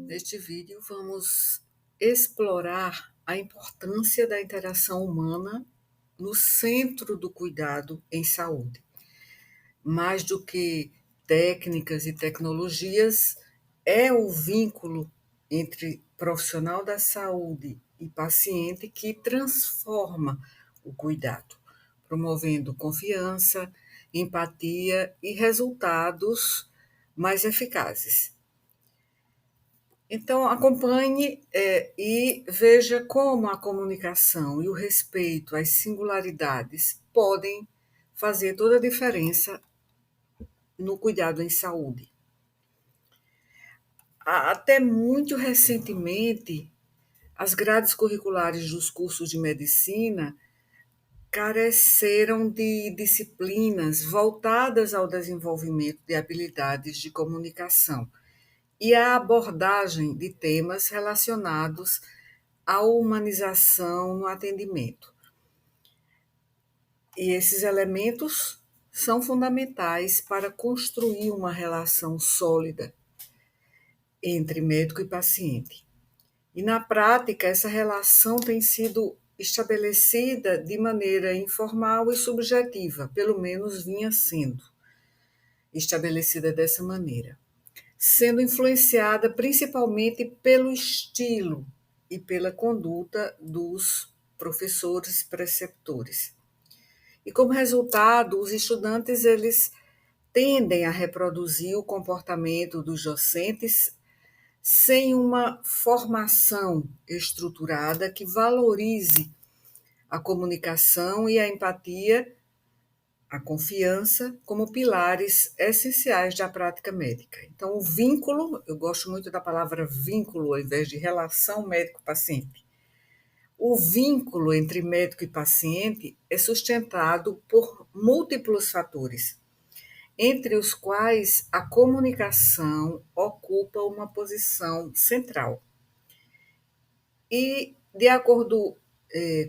Neste vídeo, vamos explorar a importância da interação humana no centro do cuidado em saúde. Mais do que técnicas e tecnologias, é o vínculo entre profissional da saúde e paciente que transforma o cuidado, promovendo confiança, empatia e resultados mais eficazes. Então, acompanhe e veja como a comunicação e o respeito às singularidades podem fazer toda a diferença no cuidado em saúde. Até muito recentemente, as grades curriculares dos cursos de medicina careceram de disciplinas voltadas ao desenvolvimento de habilidades de comunicação e à abordagem de temas relacionados à humanização no atendimento. E esses elementos são fundamentais para construir uma relação sólida entre médico e paciente. E na prática, essa relação tem sido estabelecida de maneira informal e subjetiva, pelo menos vinha sendo estabelecida dessa maneira, sendo influenciada principalmente pelo estilo e pela conduta dos professores preceptores. E como resultado, os estudantes eles tendem a reproduzir o comportamento dos docentes sem uma formação estruturada que valorize a comunicação e a empatia, a confiança como pilares essenciais da prática médica. Então, o vínculo, eu gosto muito da palavra vínculo ao invés de relação médico-paciente. O vínculo entre médico e paciente é sustentado por múltiplos fatores, entre os quais a comunicação ocupa uma posição central. E, de acordo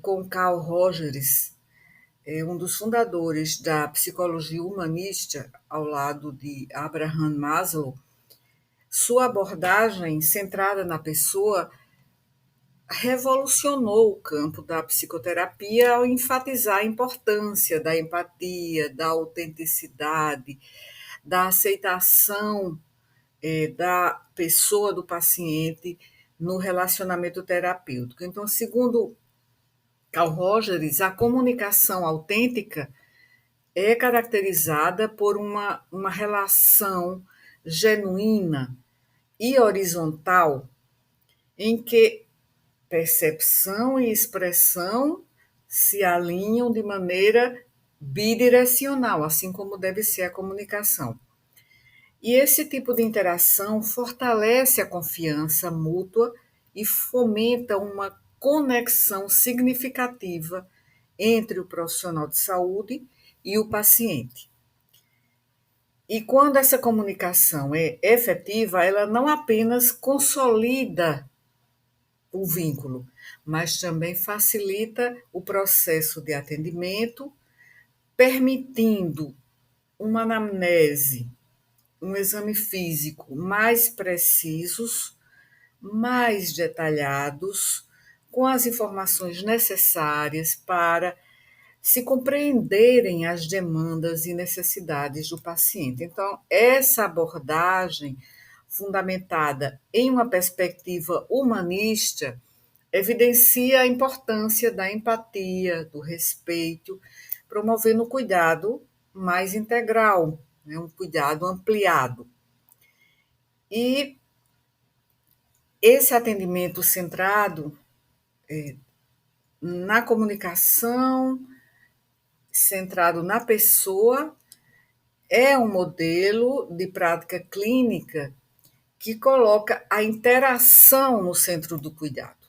com Carl Rogers, um dos fundadores da psicologia humanista, ao lado de Abraham Maslow, sua abordagem centrada na pessoa revolucionou o campo da psicoterapia ao enfatizar a importância da empatia, da autenticidade, da aceitação da pessoa, do paciente, no relacionamento terapêutico. Então, segundo Carl Rogers, a comunicação autêntica é caracterizada por uma relação genuína e horizontal em que percepção e expressão se alinham de maneira bidirecional, assim como deve ser a comunicação. E esse tipo de interação fortalece a confiança mútua e fomenta uma conexão significativa entre o profissional de saúde e o paciente. E quando essa comunicação é efetiva, ela não apenas consolida o vínculo, mas também facilita o processo de atendimento, permitindo uma anamnese, um exame físico mais precisos, mais detalhados, com as informações necessárias para se compreenderem as demandas e necessidades do paciente. Então, essa abordagem fundamentada em uma perspectiva humanista evidencia a importância da empatia, do respeito, promovendo o cuidado mais integral, né, um cuidado ampliado. E esse atendimento centrado na comunicação, centrado na pessoa, é um modelo de prática clínica que coloca a interação no centro do cuidado.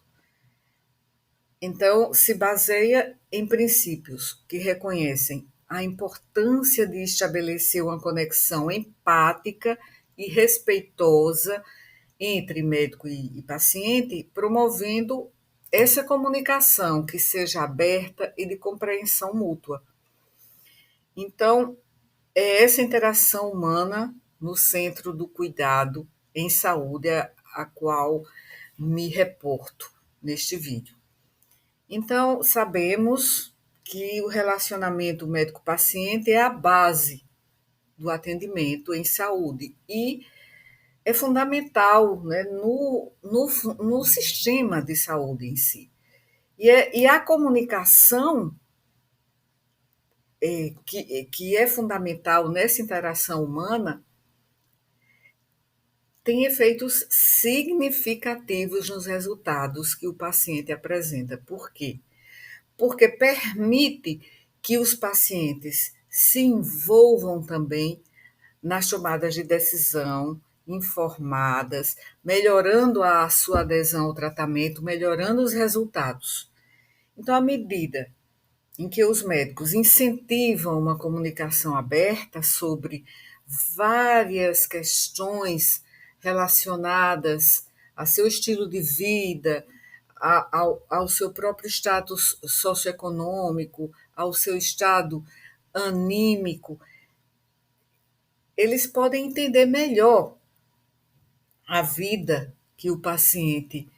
Então, se baseia em princípios que reconhecem a importância de estabelecer uma conexão empática e respeitosa entre médico e paciente, promovendo essa comunicação que seja aberta e de compreensão mútua. Então, é essa interação humana no centro do cuidado em saúde, a qual me reporto neste vídeo. Então, sabemos que o relacionamento médico-paciente é a base do atendimento em saúde e é fundamental, né, no sistema de saúde em si. E a comunicação, que é fundamental nessa interação humana, tem efeitos significativos nos resultados que o paciente apresenta. Por quê? Porque permite que os pacientes se envolvam também nas tomadas de decisão informadas, melhorando a sua adesão ao tratamento, melhorando os resultados. Então, à medida em que os médicos incentivam uma comunicação aberta sobre várias questões relacionadas a seu estilo de vida, ao seu próprio status socioeconômico, ao seu estado anímico, eles podem entender melhor a vida que o paciente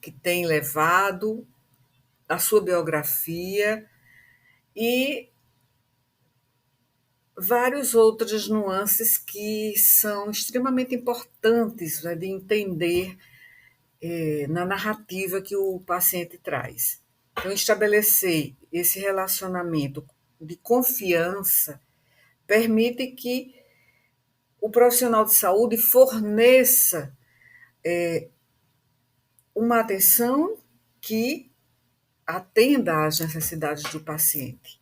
que tem levado, a sua biografia e várias outras nuances que são extremamente importantes, né, de entender na narrativa que o paciente traz. Então, estabelecer esse relacionamento de confiança permite que o profissional de saúde forneça uma atenção que atenda às necessidades do paciente.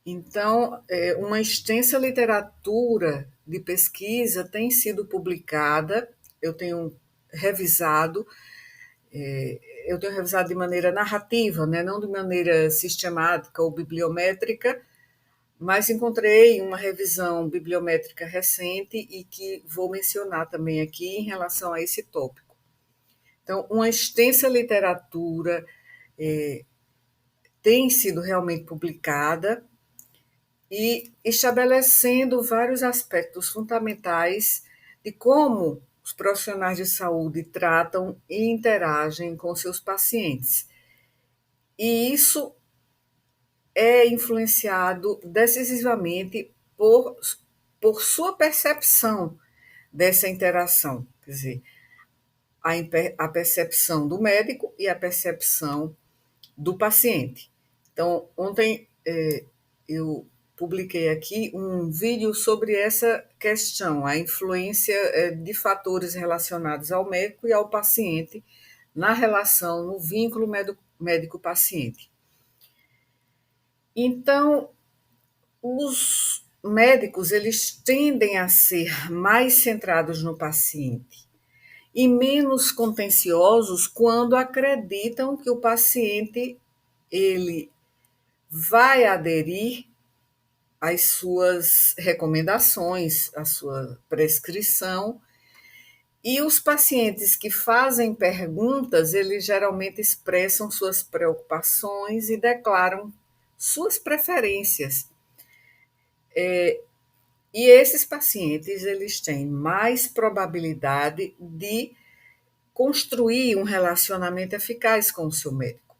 Então, uma extensa literatura de pesquisa tem sido publicada, eu tenho revisado, de maneira narrativa, né? Não de maneira sistemática ou bibliométrica, mas encontrei uma revisão bibliométrica recente e que vou mencionar também aqui em relação a esse tópico. Então, uma extensa literatura tem sido realmente publicada e estabelecendo vários aspectos fundamentais de como os profissionais de saúde tratam e interagem com seus pacientes. E isso é influenciado decisivamente por sua percepção dessa interação, quer dizer, a percepção do médico e a percepção do paciente. Então, ontem eu publiquei aqui um vídeo sobre essa questão, a influência de fatores relacionados ao médico e ao paciente na relação, no vínculo médico-paciente. Então, os médicos, eles tendem a ser mais centrados no paciente e menos contenciosos quando acreditam que o paciente ele vai aderir às suas recomendações, à sua prescrição. E os pacientes que fazem perguntas, eles geralmente expressam suas preocupações e declaram suas preferências. E esses pacientes, eles têm mais probabilidade de construir um relacionamento eficaz com o seu médico.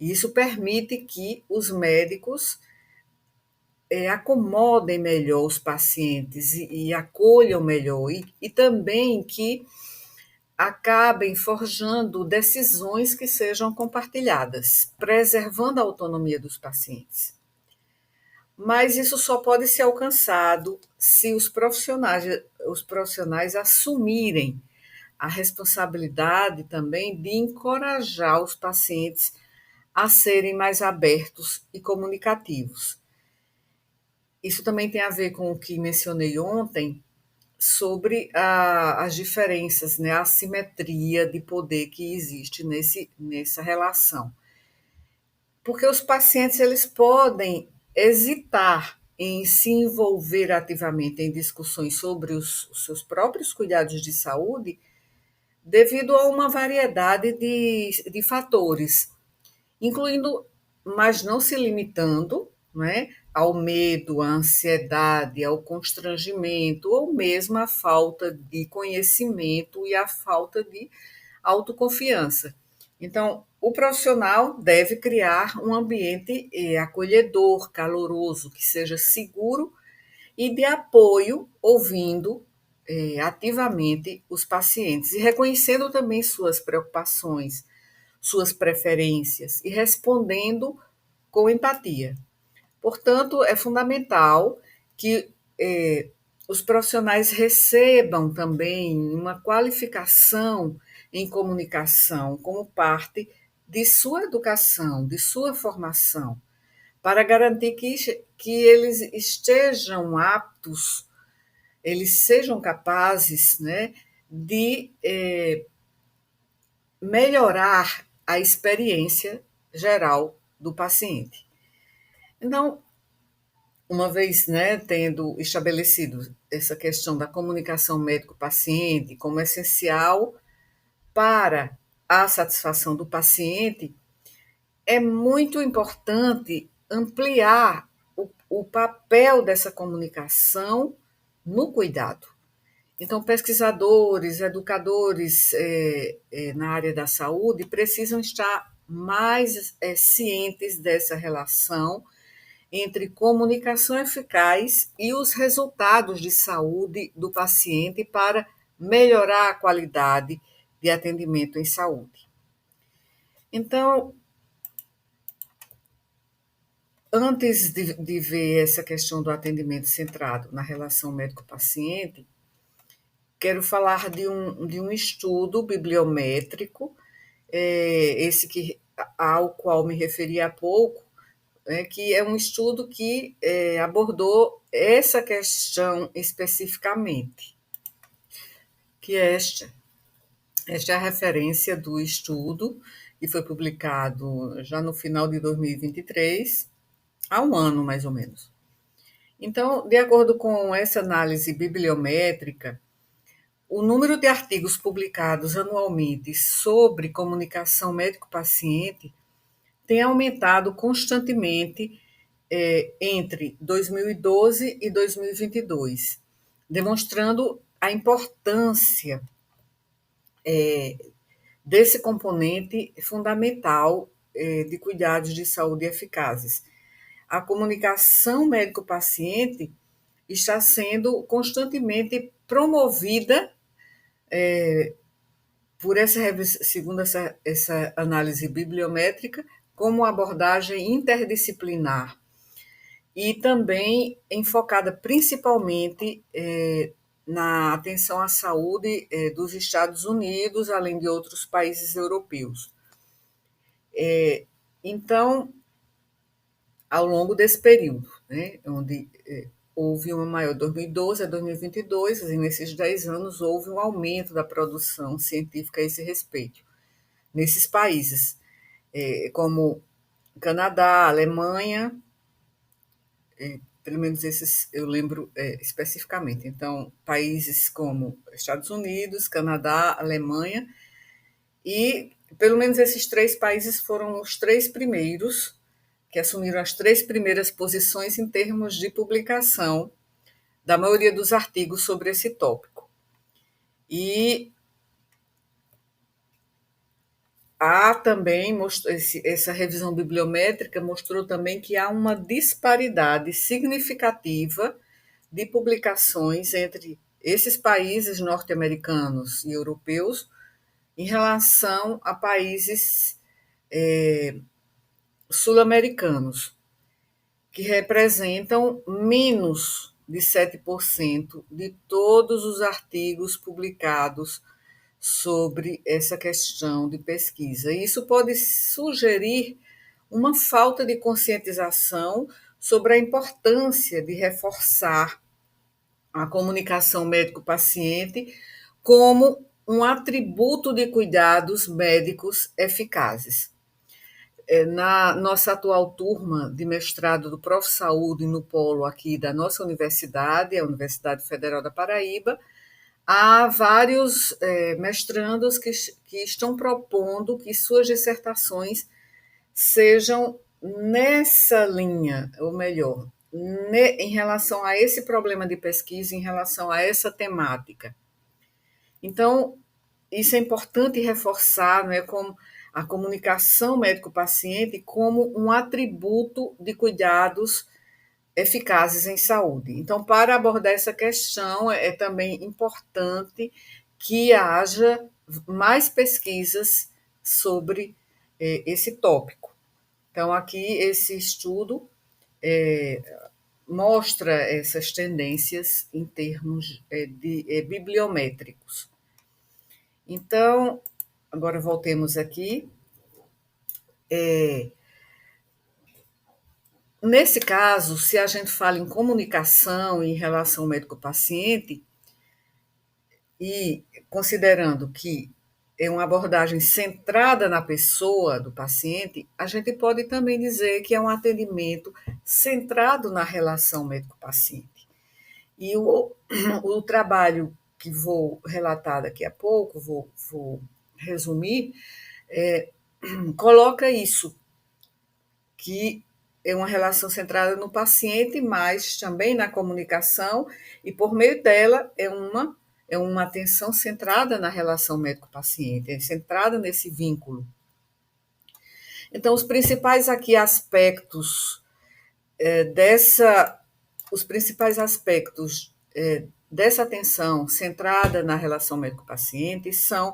E isso permite que os médicos acomodem melhor os pacientes e acolham melhor, e também que acabem forjando decisões que sejam compartilhadas, preservando a autonomia dos pacientes. Mas isso só pode ser alcançado se os profissionais assumirem a responsabilidade também de encorajar os pacientes a serem mais abertos e comunicativos. Isso também tem a ver com o que mencionei ontem sobre as diferenças, né, a assimetria de poder que existe nessa relação. Porque os pacientes eles podem hesitar em se envolver ativamente em discussões sobre os seus próprios cuidados de saúde devido a uma variedade de fatores, incluindo, mas não se limitando, né, ao medo, à ansiedade, ao constrangimento, ou mesmo à falta de conhecimento e à falta de autoconfiança. Então, o profissional deve criar um ambiente acolhedor, caloroso, que seja seguro e de apoio, ouvindo ativamente os pacientes e reconhecendo também suas preocupações, suas preferências e respondendo com empatia. Portanto, é fundamental que os profissionais recebam também uma qualificação em comunicação como parte de sua educação, de sua formação, para garantir que eles estejam aptos, eles sejam capazes, né, de melhorar a experiência geral do paciente. Então, uma vez, né, tendo estabelecido essa questão da comunicação médico-paciente como essencial para a satisfação do paciente, é muito importante ampliar o papel dessa comunicação no cuidado. Então, pesquisadores, educadores na área da saúde precisam estar mais cientes dessa relação entre comunicação eficaz e os resultados de saúde do paciente para melhorar a qualidade de atendimento em saúde. Então, antes de ver essa questão do atendimento centrado na relação médico-paciente, quero falar de um estudo bibliométrico, esse ao qual me referi há pouco, que é um estudo que abordou essa questão especificamente, que é esta. Esta é a referência do estudo, que foi publicado já no final de 2023, há um ano mais ou menos. Então, de acordo com essa análise bibliométrica, o número de artigos publicados anualmente sobre comunicação médico-paciente tem aumentado constantemente entre 2012 e 2022, demonstrando a importância desse componente fundamental de cuidados de saúde eficazes. A comunicação médico-paciente está sendo constantemente promovida segundo essa análise bibliométrica, como abordagem interdisciplinar e também enfocada principalmente na atenção à saúde dos Estados Unidos, além de outros países europeus. Então, ao longo desse período, né, onde houve uma maior 2012 a 2022, e nesses 10 anos houve um aumento da produção científica a esse respeito, nesses países, como Canadá, Alemanha, pelo menos esses eu lembro especificamente. Então, países como Estados Unidos, Canadá, Alemanha, e pelo menos esses 3 países foram os 3 primeiros que assumiram as 3 primeiras posições em termos de publicação da maioria dos artigos sobre esse tópico. E há também, essa revisão bibliométrica mostrou também que há uma disparidade significativa de publicações entre esses países norte-americanos e europeus em relação a países sul-americanos, que representam menos de 7% de todos os artigos publicados sobre essa questão de pesquisa. Isso pode sugerir uma falta de conscientização sobre a importância de reforçar a comunicação médico-paciente como um atributo de cuidados médicos eficazes. Na nossa atual turma de mestrado do Prof. Saúde no polo aqui da nossa universidade, a Universidade Federal da Paraíba, há vários mestrandos que estão propondo que suas dissertações sejam nessa linha, ou melhor, em relação a esse problema de pesquisa, em relação a essa temática. Então, isso é importante reforçar, não é, como a comunicação médico-paciente como um atributo de cuidados eficazes em saúde. Então, para abordar essa questão, é também importante que haja mais pesquisas sobre esse tópico. Então, aqui esse estudo mostra essas tendências em termos de bibliométricos. Então, agora voltemos aqui. Nesse caso, se a gente fala em comunicação em relação médico-paciente, e considerando que é uma abordagem centrada na pessoa do paciente, a gente pode também dizer que é um atendimento centrado na relação médico-paciente. E o trabalho que vou relatar daqui a pouco, vou resumir, coloca isso, que é uma relação centrada no paciente, mas também na comunicação, e por meio dela é uma atenção centrada na relação médico-paciente, é centrada nesse vínculo. Então, os principais aqui aspectos os principais aspectos dessa atenção centrada na relação médico-paciente são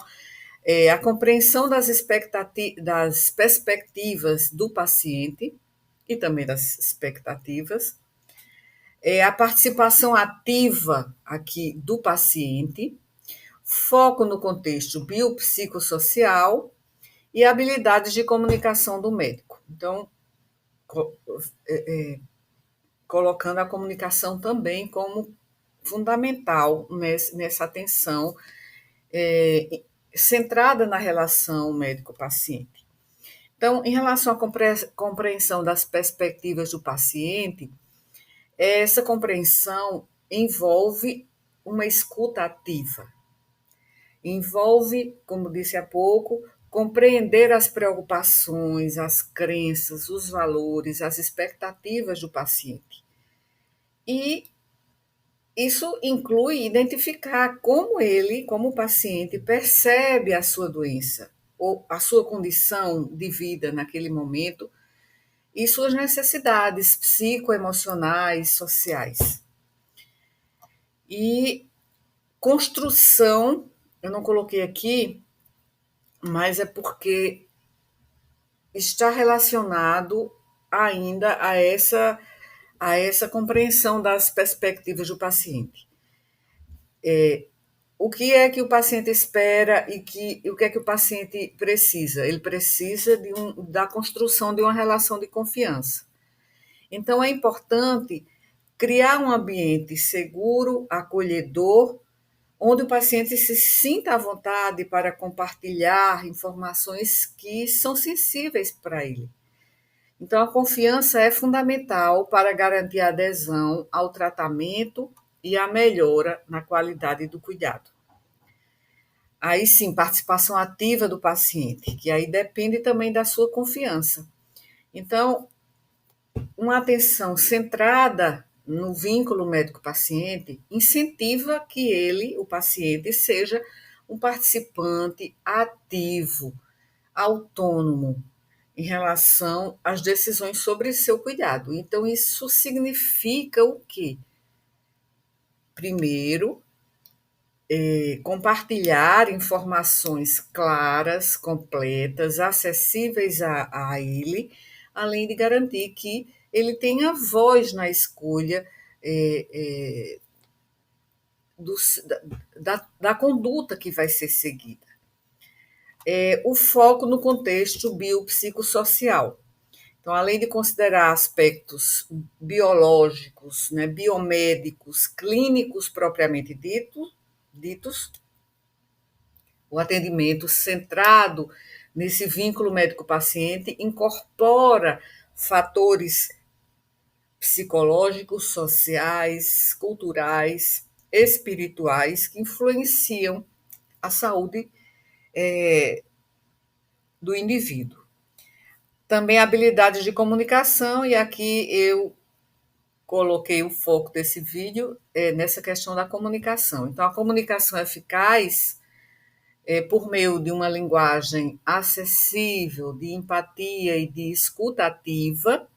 a compreensão das perspectivas do paciente e também das expectativas, a participação ativa aqui do paciente, foco no contexto biopsicossocial e habilidades de comunicação do médico. Então, colocando a comunicação também como fundamental nessa atenção centrada na relação médico-paciente. Então, em relação à compreensão das perspectivas do paciente, essa compreensão envolve uma escuta ativa, envolve, como disse há pouco, compreender as preocupações, as crenças, os valores, as expectativas do paciente. E isso inclui identificar como o paciente, percebe a sua doença ou a sua condição de vida naquele momento e suas necessidades psicoemocionais, sociais. E construção, eu não coloquei aqui, mas é porque está relacionado ainda a essa compreensão das perspectivas do paciente. O que é que o paciente espera e o que é que o paciente precisa? Ele precisa da construção de uma relação de confiança. Então, é importante criar um ambiente seguro, acolhedor, onde o paciente se sinta à vontade para compartilhar informações que são sensíveis para ele. Então, a confiança é fundamental para garantir a adesão ao tratamento e a melhora na qualidade do cuidado. Aí sim, participação ativa do paciente, que aí depende também da sua confiança. Então, uma atenção centrada no vínculo médico-paciente incentiva que ele, o paciente, seja um participante ativo, autônomo em relação às decisões sobre seu cuidado. Então, isso significa o quê? Primeiro, compartilhar informações claras, completas, acessíveis a ele, além de garantir que ele tenha voz na escolha da conduta que vai ser seguida. O foco no contexto biopsicossocial. Então, além de considerar aspectos biológicos, né, biomédicos, clínicos propriamente ditos, o atendimento centrado nesse vínculo médico-paciente incorpora fatores psicológicos, sociais, culturais, espirituais que influenciam a saúde do indivíduo. Também habilidades de comunicação, e aqui eu coloquei o foco desse vídeo nessa questão da comunicação. Então, a comunicação eficaz, por meio de uma linguagem acessível, de empatia e de escuta ativa,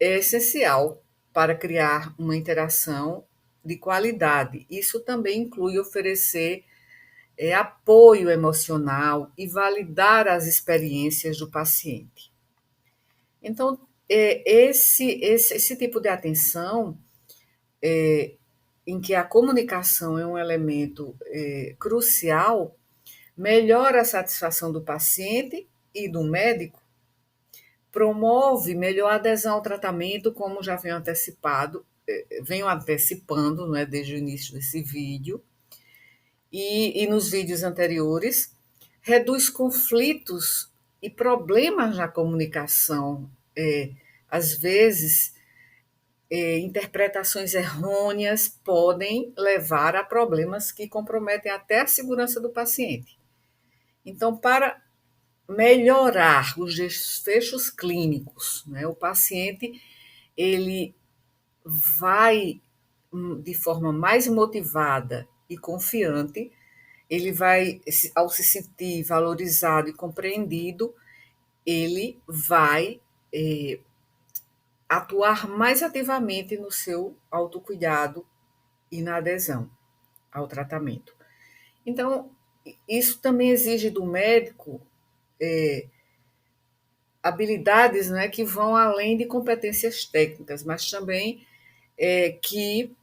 é essencial para criar uma interação de qualidade. Isso também inclui oferecer apoio emocional e validar as experiências do paciente. Então, esse tipo de atenção, em que a comunicação é um elemento crucial, melhora a satisfação do paciente e do médico, promove melhor adesão ao tratamento, como já venho antecipando, não é, desde o início desse vídeo, e nos vídeos anteriores, reduz conflitos e problemas na comunicação. Às vezes, interpretações errôneas podem levar a problemas que comprometem até a segurança do paciente. Então, para melhorar os desfechos clínicos, né, o paciente ele vai de forma mais motivada e confiante, ele vai, ao se sentir valorizado e compreendido, ele vai atuar mais ativamente no seu autocuidado e na adesão ao tratamento. Então, isso também exige do médico habilidades, né, que vão além de competências técnicas, mas também que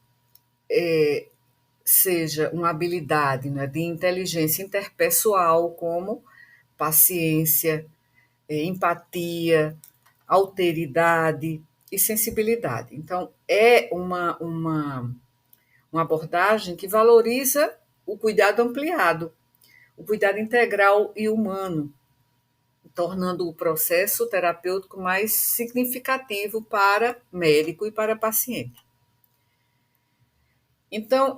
seja uma habilidade, né, de inteligência interpessoal, como paciência, empatia, alteridade e sensibilidade. Então, é uma abordagem que valoriza o cuidado ampliado, o cuidado integral e humano, tornando o processo terapêutico mais significativo para médico e para paciente. Então,